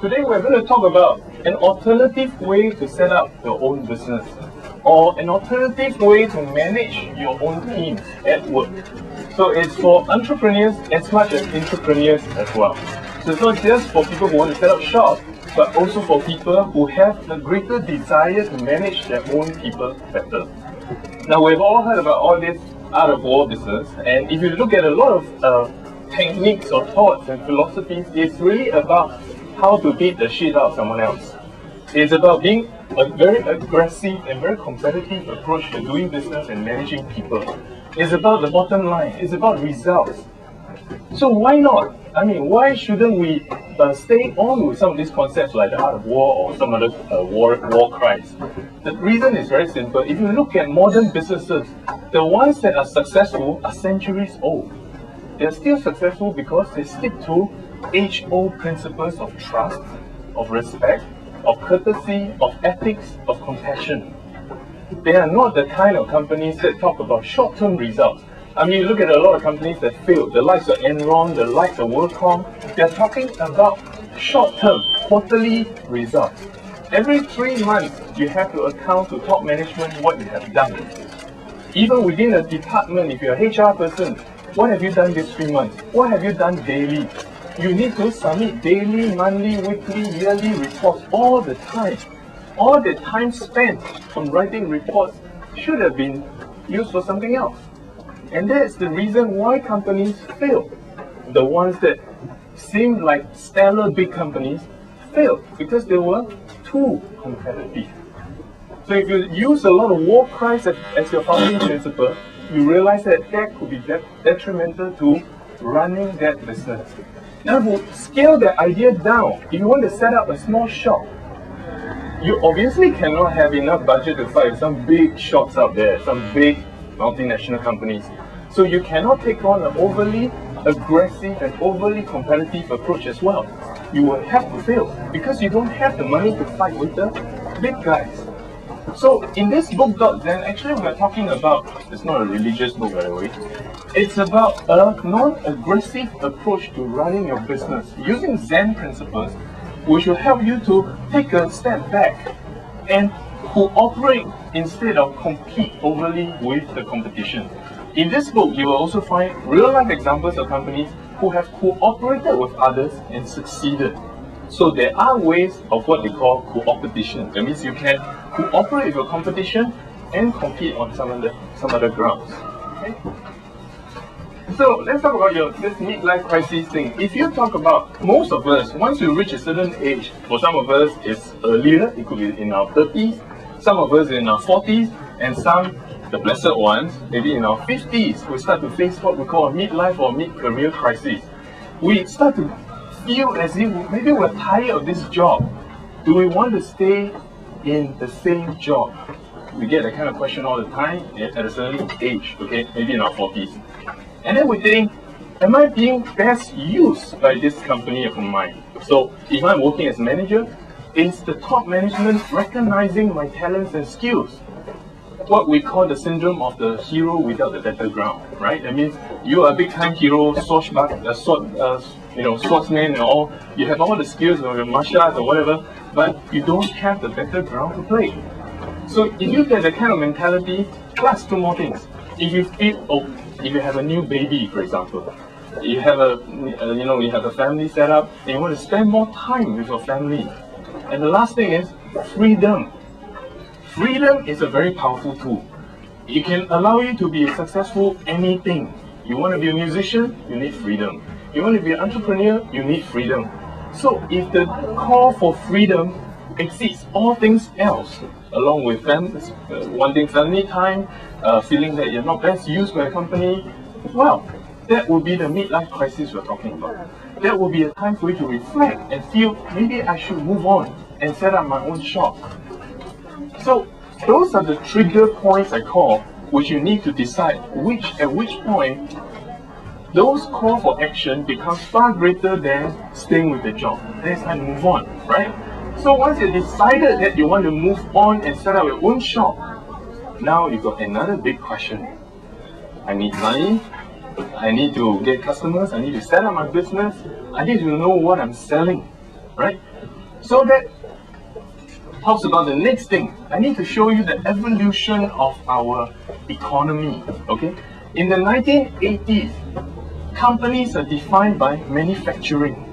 Today we're going to talk about an alternative way to set up your own business, or an alternative way to manage your own team at work. So it's for entrepreneurs as much as entrepreneurs as well. So it's not just for people who want to set up shop, but also for people who have a greater desire to manage their own people better. Now, we've all heard about all this out-of-war business, and if you look at a lot of techniques or thoughts and philosophies, it's really about how to beat the shit out of someone else. It's about being a very aggressive and very competitive approach to doing business and managing people. It's about the bottom line. It's about results. So why not? I mean, why shouldn't we stay on with some of these concepts like the art of war or some other war cries? The reason is very simple. If you look at modern businesses, the ones that are successful are centuries old. They're still successful because they stick to age-old principles of trust, of respect, of courtesy, of ethics, of compassion. They are not the kind of companies that talk about short-term results. I mean, you look at a lot of companies that fail, the likes of Enron, the likes of WorldCom, they're talking about short-term, quarterly results. Every 3 months, you have to account to top management what you have done. Even within a department, if you're an HR person, what have you done these 3 months? What have you done daily? You need to submit daily, monthly, weekly, yearly reports all the time. All the time spent on writing reports should have been used for something else. And that's the reason why companies fail. The ones that seemed like stellar big companies failed because they were too competitive. So if you use a lot of war cries as your founding principle, you realize that that could be detrimental to running that business. Now, to scale that idea down, if you want to set up a small shop, you obviously cannot have enough budget to fight some big shops out there, some big multinational companies. So you cannot take on an overly aggressive and overly competitive approach as well. You will have to fail because you don't have the money to fight with the big guys. So in this book, then actually we're talking about, it's not a religious book by the way, it's about a non-aggressive approach to running your business using Zen principles, which will help you to take a step back and cooperate instead of compete overly with the competition. In this book, you will also find real-life examples of companies who have cooperated with others and succeeded. So there are ways of what they call co-opetition. That means you can cooperate with your competition and compete on some other grounds. Okay? So let's talk about this midlife crisis thing. If you talk about most of us, once you reach a certain age, for some of us it's earlier, it could be in our 30s, some of us in our 40s, and some, the blessed ones, maybe in our 50s, we start to face what we call a midlife or mid-career crisis. We start to feel as if maybe we're tired of this job. Do we want to stay in the same job? We get that kind of question all the time at a certain age, okay, maybe in our 40s. And then we think, am I being best used by this company of mine? So if I'm working as manager, is the top management recognizing my talents and skills? What we call the syndrome of the hero without the battleground, right? That means you are a big-time hero, swordsman and all. You have all the skills of your martial arts or whatever, but you don't have the battleground to play. So if you get that kind of mentality, plus two more things. If you feel, if you have a new baby, for example, you have you have a family set up, and you want to spend more time with your family. And the last thing is freedom. Freedom is a very powerful tool. It can allow you to be successful anything. You want to be a musician, you need freedom. You want to be an entrepreneur, you need freedom. So if the call for freedom exceeds all things else, along with wanting family time, feeling that you're not best used by a company, well, that would be the midlife crisis we're talking about. That will be a time for you to reflect and feel, maybe I should move on and set up my own shop. So those are the trigger points I call, which you need to decide at which point those call for action becomes far greater than staying with the job. Then it's time to move on, right? So once you decided that you want to move on and set up your own shop, now you've got another big question. I need money, I need to get customers, I need to set up my business, I need to know what I'm selling, right? So that talks about the next thing. I need to show you the evolution of our economy. Okay, in the 1980s, companies are defined by manufacturing.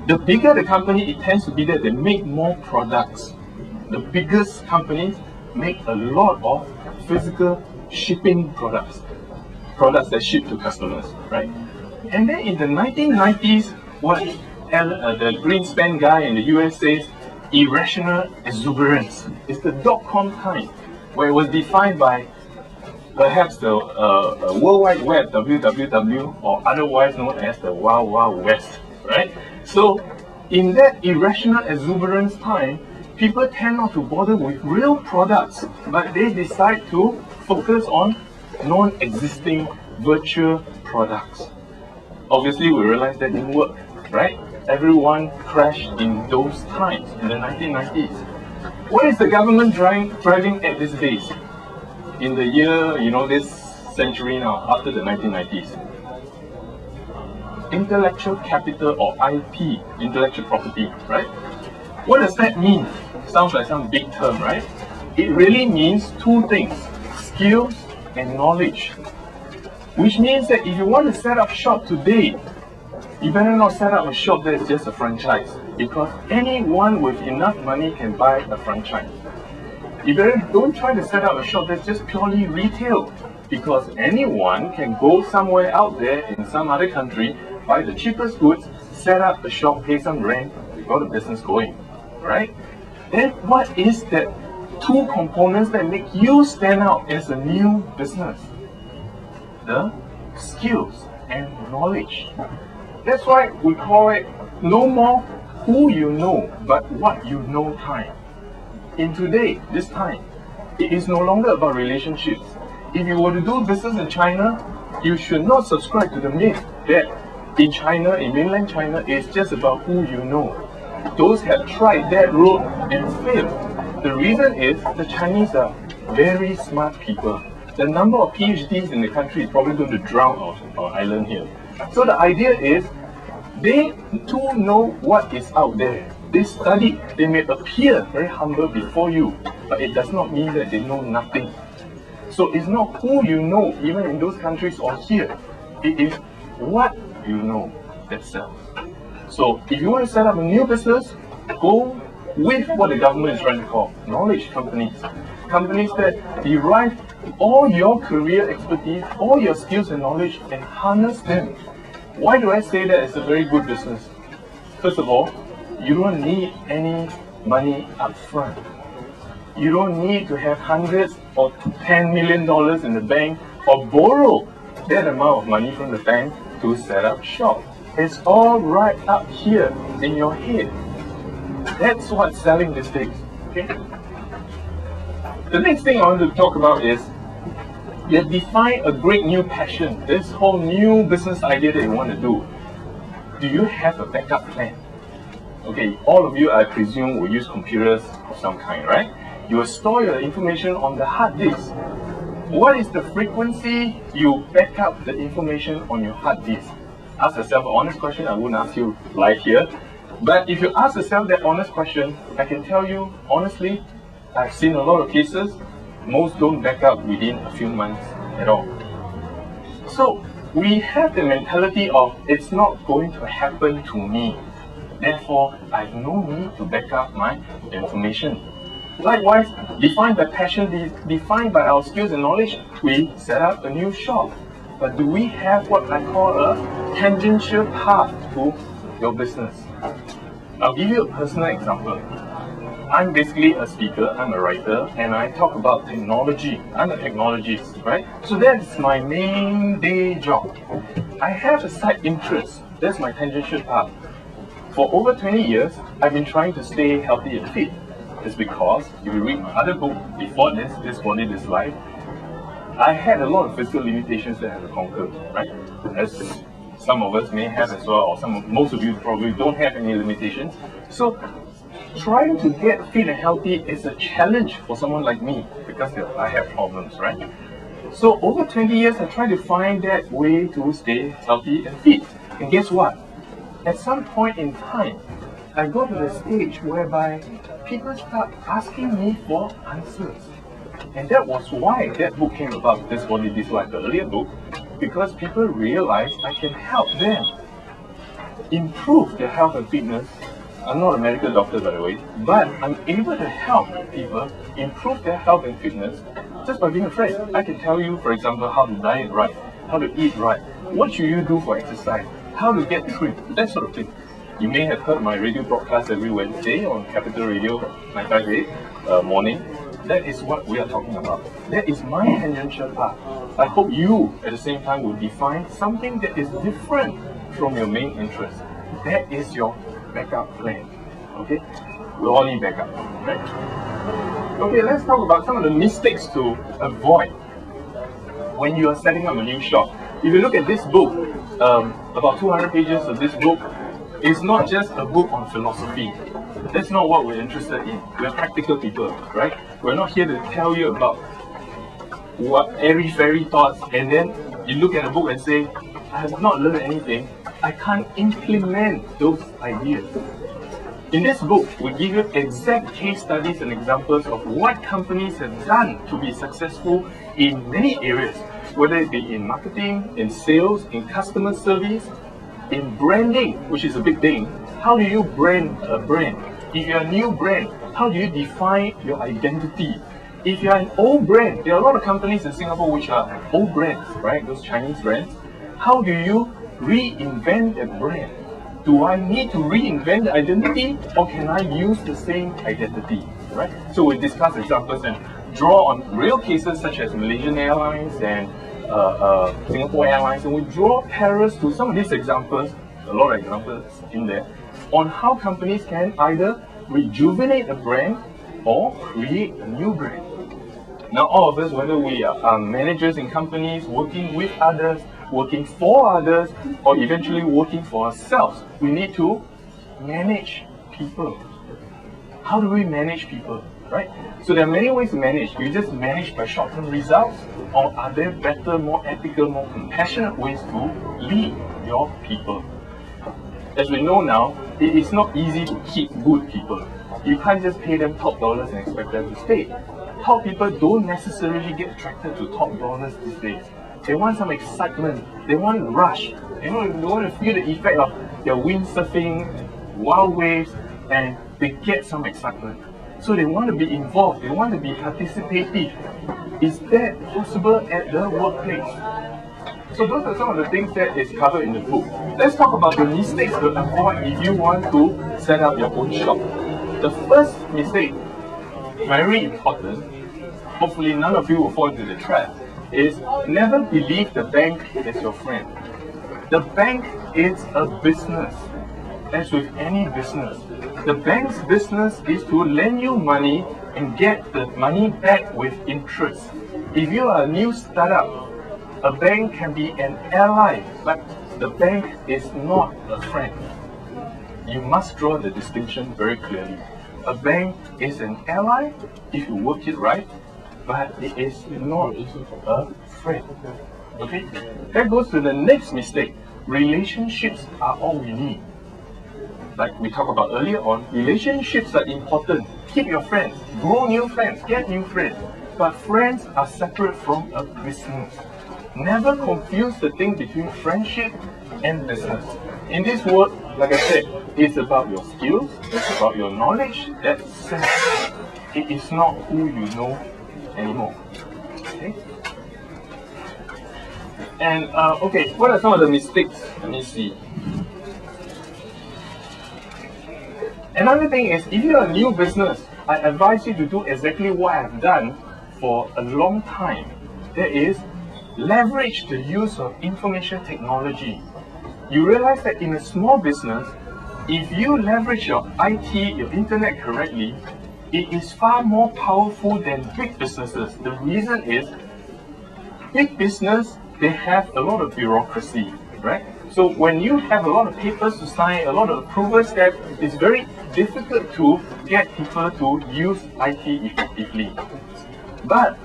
The bigger the company, it tends to be that they make more products. The biggest companies make a lot of physical shipping products that ship to customers, right? And then in the 1990s, what the Greenspan guy in the US says, irrational exuberance. It's the dot-com time, where it was defined by perhaps the World Wide Web, WWW, or otherwise known as the Wild Wild West, right? So in that irrational exuberance time, people tend not to bother with real products, but they decide to focus on non-existing virtual products. Obviously, we realized that didn't work, right? Everyone crashed in those times, in the 1990s. What is the government driving at these days? In the year, this century now, after the 1990s? Intellectual capital, or IP, intellectual property, right? What does that mean? Sounds like some big term, right? It really means two things: skills and knowledge. Which means that if you want to set up shop today, you better not set up a shop that is just a franchise, because anyone with enough money can buy a franchise. You better don't try to set up a shop that's just purely retail, because anyone can go somewhere out there in some other country, buy the cheapest goods, set up a shop, pay some rent, got the business going, right? Then what is that two components that make you stand out as a new business? The skills and knowledge. That's why we call it no more who you know, but what you know time. In this time, it is no longer about relationships. If you were to do business in China, you should not subscribe to the myth that in China, in mainland China, it's just about who you know. Those have tried that route and failed. The reason is the Chinese are very smart people. The number of PhDs in the country is probably going to drown our island here. So the idea is they too know what is out there. They study, they may appear very humble before you, but it does not mean that they know nothing. So it's not who you know, even in those countries or here. It is what you know that sells. So if you want to set up a new business, go with what the government is trying to call knowledge companies. Companies that derive all your career expertise, all your skills and knowledge, and harness them. Why do I say that it's a very good business? First of all, you don't need any money up front. You don't need to have hundreds or $10 million in the bank or borrow that amount of money from the bank to set up shop. It's all right up here in your head. That's what's selling these days. Okay? The next thing I want to talk about is you have defined a great new passion, this whole new business idea that you want to do. Do you have a backup plan? Okay, all of you, I presume, will use computers of some kind, right? You will store your information on the hard disk. What is the frequency you back up the information on your hard disk? Ask yourself an honest question. I wouldn't ask you live here. But if you ask yourself that honest question, I can tell you honestly, I've seen a lot of cases, most don't back up within a few months at all. So we have the mentality of it's not going to happen to me. Therefore, I have no need to back up my information. Likewise, defined by passion, defined by our skills and knowledge, we set up a new shop. But do we have what I call a tangential path to your business? I'll give you a personal example. I'm basically a speaker, I'm a writer, and I talk about technology. I'm a technologist, right? So that's my main day job. I have a side interest. That's my tangential path. For over 20 years, I've been trying to stay healthy and fit. It's because, if you read my other book, Before This Body, This Life, I had a lot of physical limitations that I had to conquer, right? As some of us may have as well, or most of you probably don't have any limitations. So, trying to get fit and healthy is a challenge for someone like me, because I have problems, right? So, over 20 years, I tried to find that way to stay healthy and fit. And guess what? At some point in time, I got to the stage whereby people start asking me for answers. And that was why that book came about. This body, this like the earlier book, because people realized I can help them improve their health and fitness. I'm not a medical doctor, by the way, but I'm able to help people improve their health and fitness just by being a friend. I can tell you, for example, how to diet right, how to eat right, what should you do for exercise, how to get trim, that sort of thing. You may have heard my radio broadcast every Wednesday on Capital Radio 958 morning. That is what we are talking about. That is my tangential path. I hope you, at the same time, will define something that is different from your main interest. That is your backup plan. Okay? We all need backup, right? Okay, let's talk about some of the mistakes to avoid when you are setting up a new shop. If you look at this book, about 200 pages of this book, it's not just a book on philosophy. That's not what we're interested in. We're practical people, right? We're not here to tell you about what airy-fairy thoughts, and then you look at a book and say, I have not learned anything. I can't implement those ideas. In this book, we give you exact case studies and examples of what companies have done to be successful in many areas, whether it be in marketing, in sales, in customer service, in branding, which is a big thing. How do you brand a brand? If you're a new brand, how do you define your identity? If you're an old brand, there are a lot of companies in Singapore which are old brands, right? Those Chinese brands. How do you reinvent a brand? Do I need to reinvent the identity, or can I use the same identity, right? So we discuss examples and draw on real cases such as Malaysian Airlines and Singapore Airlines, and we draw parallels to some of these examples, a lot of examples in there, on how companies can either rejuvenate a brand or create a new brand. Now, all of us, whether we are managers in companies, working with others, working for others, or eventually working for ourselves, we need to manage people. How do we manage people, right? So there are many ways to manage. You just manage by short-term results, or are there better, more ethical, more compassionate ways to lead your people? As we know now, it is not easy to keep good people. You can't just pay them top dollars and expect them to stay. Top people don't necessarily get attracted to top dollars these days. They want some excitement. They want a rush. They want to feel the effect of their windsurfing, wild waves, and they get some excitement. So they want to be involved. They want to be participative. Is that possible at the workplace? So those are some of the things that is covered in the book. Let's talk about the mistakes to avoid if you want to set up your own shop. The first mistake, very important, hopefully none of you will fall into the trap, is never believe the bank is your friend. The bank is a business. As with any business, the bank's business is to lend you money and get the money back with interest. If you are a new startup, a bank can be an ally, but the bank is not a friend. You must draw the distinction very clearly. A bank is an ally if you work it right, but it is not a friend. Okay? That goes to the next mistake. Relationships are all we need. Like we talked about earlier on, relationships are important. Keep your friends, grow new friends, get new friends. But friends are separate from a business. Never confuse the thing between friendship and business. In this world, like I said, it's about your skills, it's about your knowledge, that's sense. It is not who you know anymore. Okay? And okay, what are some of the mistakes? Let me see. Another thing is, if you're a new business, I advise you to do exactly what I've done for a long time. That is, leverage the use of information technology. You realize that in a small business, if you leverage your IT, your internet correctly, it is far more powerful than big businesses. The reason is, big business, they have a lot of bureaucracy, right? So when you have a lot of papers to sign, a lot of approvals, that it's very difficult to get people to use IT effectively. But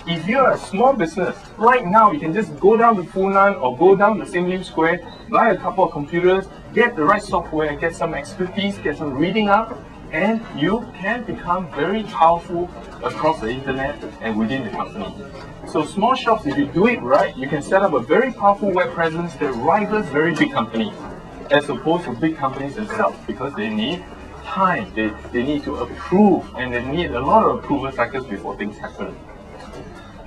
If you're a small business, right now you can just go down to Funan or go down to St. Lim Square, buy a couple of computers, get the right software, get some expertise, get some reading up, and you can become very powerful across the internet and within the company. So small shops, if you do it right, you can set up a very powerful web presence that rivals very big companies, as opposed to big companies themselves, because they need time, they need to approve, and they need a lot of approval cycles before things happen.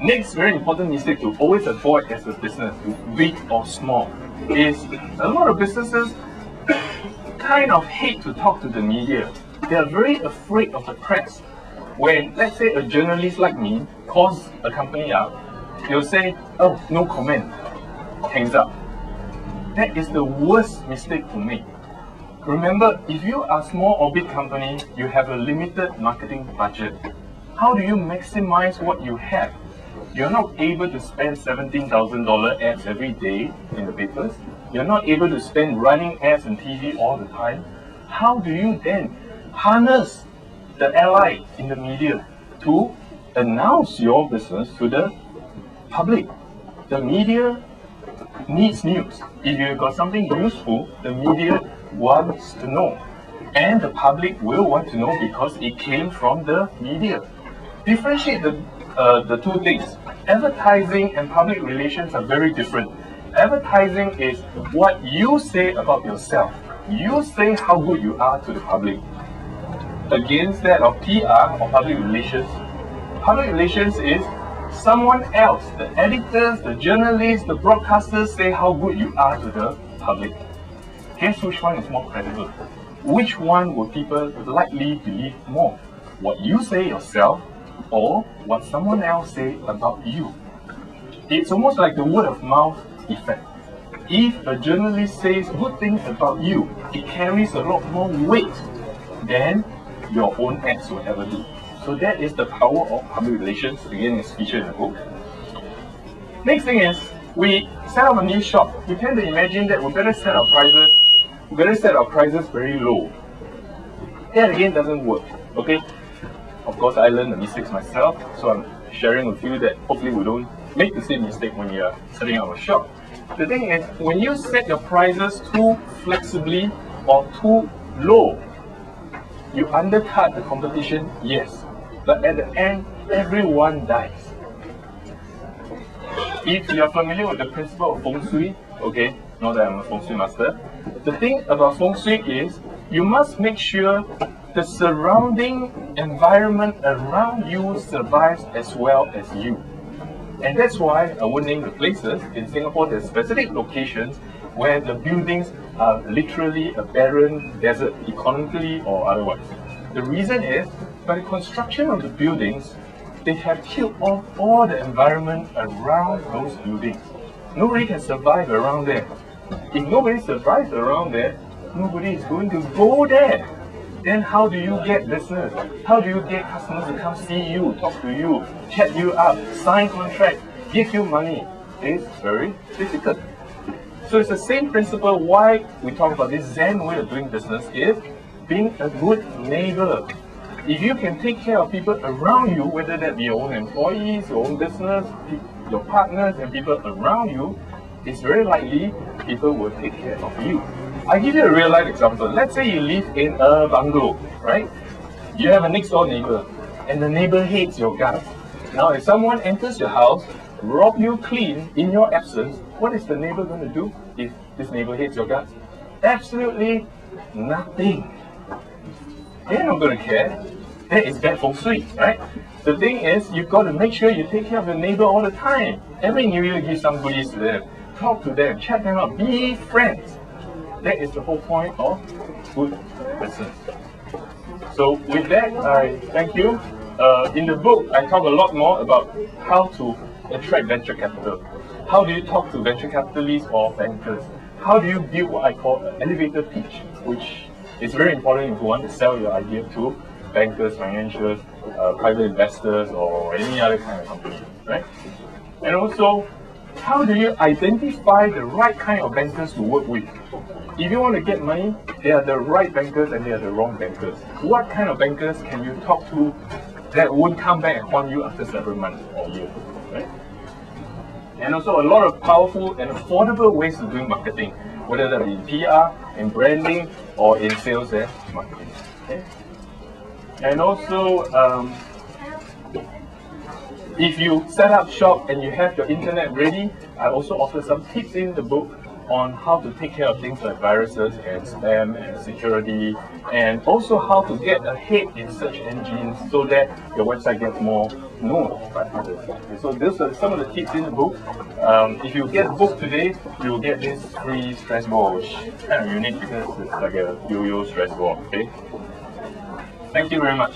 Next very important mistake to always avoid as a business, big or small, is a lot of businesses kind of hate to talk to the media. They are very afraid of the press. When, let's say, a journalist like me calls a company up, they'll say, oh, no comment, hangs up. That is the worst mistake to make. Remember, if you are a small or big company, you have a limited marketing budget. How do you maximize what you have? You're not able to spend $17,000 ads every day in the papers. You're not able to spend running ads on TV all the time. How do you then harness the ally in the media to announce your business to the public? The media needs news. If you've got something useful, the media wants to know. And the public will want to know because it came from the media. Differentiate the two things. Advertising and public relations are very different. Advertising is what you say about yourself. You say how good you are to the public. Against that of PR or public relations. Public relations is someone else, the editors, the journalists, the broadcasters say how good you are to the public. Guess which one is more credible? Which one will people likely believe more? What you say yourself or what someone else say about you? It's almost like the word of mouth effect. If a journalist says good things about you, it carries a lot more weight than your own ads will ever do. So that is the power of public relations. Again, it's featured in the book. Next thing is, we set up a new shop. We tend to imagine that we better set our prices very low. That again doesn't work. Okay? Of course, I learned the mistakes myself, so I'm sharing with you that hopefully we don't make the same mistake when you're setting up a shop. The thing is, when you set your prices too flexibly or too low, you undercut the competition, yes, but at the end, everyone dies. If you're familiar with the principle of feng shui, okay, not that I'm a feng shui master, the thing about feng shui is you must make sure the surrounding environment around you survives as well as you. And that's why I won't name the places. In Singapore, there's specific locations where the buildings are literally a barren desert, economically or otherwise. The reason is, by the construction of the buildings, they have killed off all the environment around those buildings. Nobody can survive around there. If nobody survives around there, nobody is going to go there. Then how do you get business? How do you get customers to come see you, talk to you, chat you up, sign contracts, give you money? It's very difficult. So it's the same principle why we talk about this Zen way of doing business is being a good neighbor. If you can take care of people around you, whether that be your own employees, your own business, your partners and people around you, it's very likely people will take care of you. I'll give you a real life example. Let's say you live in a bungalow, right? You have a next door neighbor, and the neighbor hates your guts. Now if someone enters your house, rob you clean in your absence, what is the neighbor going to do if this neighbor hates your guts? Absolutely nothing. They're not going to care. That is bad feng shui, right? The thing is, you've got to make sure you take care of your neighbor all the time. Every New Year, give some goodies to them. Talk to them, chat them up, be friends. That is the whole point of good business. So with that, I thank you. In the book, I talk a lot more about how to attract venture capital. How do you talk to venture capitalists or bankers? How do you build what I call an elevator pitch, which is very important if you want to sell your idea to bankers, financials, private investors, or any other kind of company, right? And also, how do you identify the right kind of bankers to work with? If you want to get money, they are the right bankers and they are the wrong bankers. What kind of bankers can you talk to that won't come back and haunt you after several months or years, right? And also a lot of powerful and affordable ways of doing marketing, whether that be in PR, in branding, or in sales and marketing. Okay? And also, if you set up shop and you have your internet ready, I also offer some tips in the book on how to take care of things like viruses and spam and security, and also how to get ahead in search engines so that your website gets more known by others. Okay, so those are some of the tips in the book. If you get the book today, you will get this free stress ball, which is kind of unique because it's like a yo-yo stress ball. Okay. Thank you very much.